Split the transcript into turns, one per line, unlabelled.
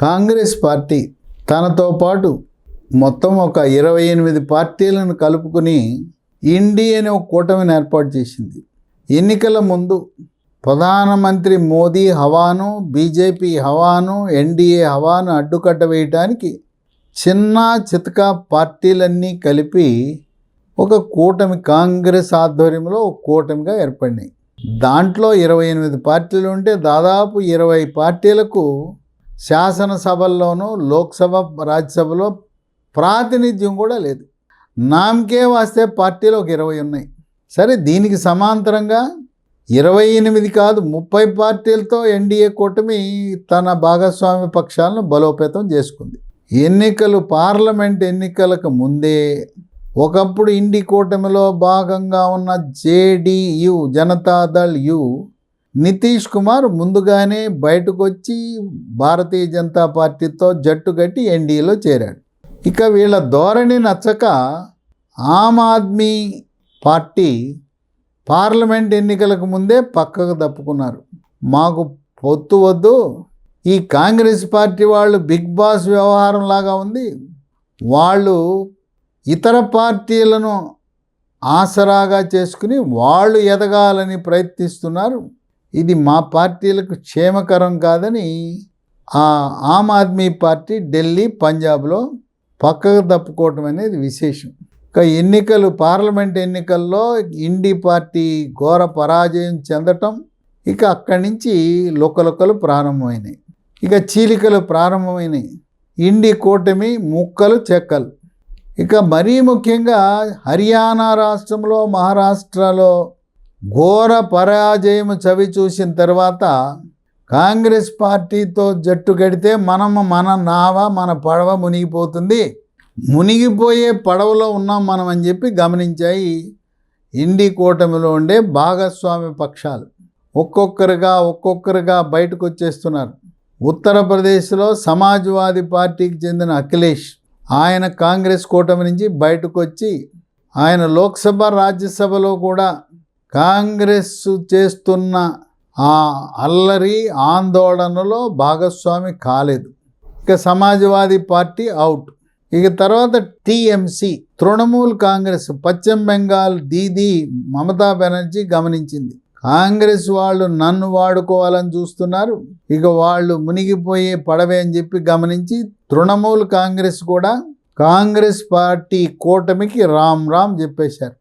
Congress party తనతో పాటు మొత్తం ఒక 28 పార్టీలను కలుపుకుని ఇండి అనే ఒక కూటమిని ఏర్పాటు చేసింది. ఎన్నికల ముందు ప్రధానమంత్రి మోదీ హవాను, బీజేపీ హవాను, ఎన్డీఏ హవాను అడ్డుకట్ట వేయటానికి చిన్న చితక పార్టీలన్నీ కలిపి ఒక కూటమి, కాంగ్రెస్ ఆధ్వర్యంలో ఒక కూటమిగా ఏర్పడినాయి. దాంట్లో 28 పార్టీలు ఉంటే దాదాపు 20 పార్టీలకు శాసనసభల్లోనూ, లోక్సభ, రాజ్యసభలో ప్రాతినిధ్యం కూడా లేదు. నామకే వాస్తే పార్టీలు ఒక 20 ఉన్నాయి. సరే, దీనికి సమాంతరంగా 28 కాదు 30 పార్టీలతో ఎన్డీఏ కూటమి తన భాగస్వామ్య పక్షాలను బలోపేతం చేసుకుంది. పార్లమెంట్ ఎన్నికలకు ముందే ఒకప్పుడు ఇండి కూటమిలో భాగంగా ఉన్న జేడీయూ, జనతాదళ్ యు, నితీష్ కుమార్ ముందుగానే బయటకు వచ్చి భారతీయ జనతా పార్టీతో జట్టు కట్టి ఎన్డీఏలో చేరాడు. ఇక వీళ్ళ ధోరణి నచ్చక ఆమ్ ఆద్మీ పార్టీ పార్లమెంట్ ఎన్నికలకు ముందే పక్కకు తప్పుకున్నారు. మాకు పొత్తు వద్దు, ఈ కాంగ్రెస్ పార్టీ వాళ్ళు బిగ్ బాస్ వ్యవహారం లాగా ఉంది, వాళ్ళు ఇతర పార్టీలను ఆసరాగా చేసుకుని వాళ్ళు ఎదగాలని ప్రయత్నిస్తున్నారు, ఇది మా పార్టీలకు క్షేమకరం కాదని ఆమ్ ఆద్మీ పార్టీ ఢిల్లీ, పంజాబ్లో పక్కకు తప్పుకోవటం అనేది విశేషం. ఇక పార్లమెంట్ ఎన్నికల్లో ఇండి పార్టీ ఘోర పరాజయం చెందటం, ఇక అక్కడి నుంచి లుకలుకలు ప్రారంభమైనాయి, ఇక చీలికలు ప్రారంభమైనాయి. ఇండి కూటమి ముక్కలు చెక్కలు. ఇక మరీ ముఖ్యంగా హర్యానా రాష్ట్రంలో, మహారాష్ట్రలో ఘోర పరాజయం చవి చూసిన తర్వాత కాంగ్రెస్ పార్టీతో జట్టు కడితే మన నావ, మన పడవ మునిగిపోతుంది, మునిగిపోయే పడవలో ఉన్నాం మనం అని చెప్పి గమనించాయి ఇండి కూటమిలో ఉండే భాగస్వామ్య పక్షాలు. ఒక్కొక్కరుగా బయటకు వచ్చేస్తున్నారు. ఉత్తరప్రదేశ్లో సమాజ్వాదీ పార్టీకి చెందిన అఖిలేష్, ఆయన కాంగ్రెస్ కూటమి నుంచి బయటకు వచ్చి ఆయన లోక్సభ, రాజ్యసభలో కూడా కాంగ్రెస్ చేస్తున్న ఆ అల్లరి ఆందోళనలో భాగస్వామి కాలేదు. ఇక సమాజ్వాదీ పార్టీ అవుట్. ఇక తర్వాత టీఎంసీ, తృణమూల్ కాంగ్రెస్, పశ్చిమ బెంగాల్ దీదీ మమతా బెనర్జీ గమనించింది, కాంగ్రెస్ వాళ్ళు నన్ను వాడుకోవాలని చూస్తున్నారు, ఇక వాళ్ళు మునిగిపోయే పడవే అని చెప్పి గమనించి తృణమూల్ కాంగ్రెస్ కూడా కాంగ్రెస్ పార్టీ కూటమికి రామ్ రామ్ చెప్పేశారు.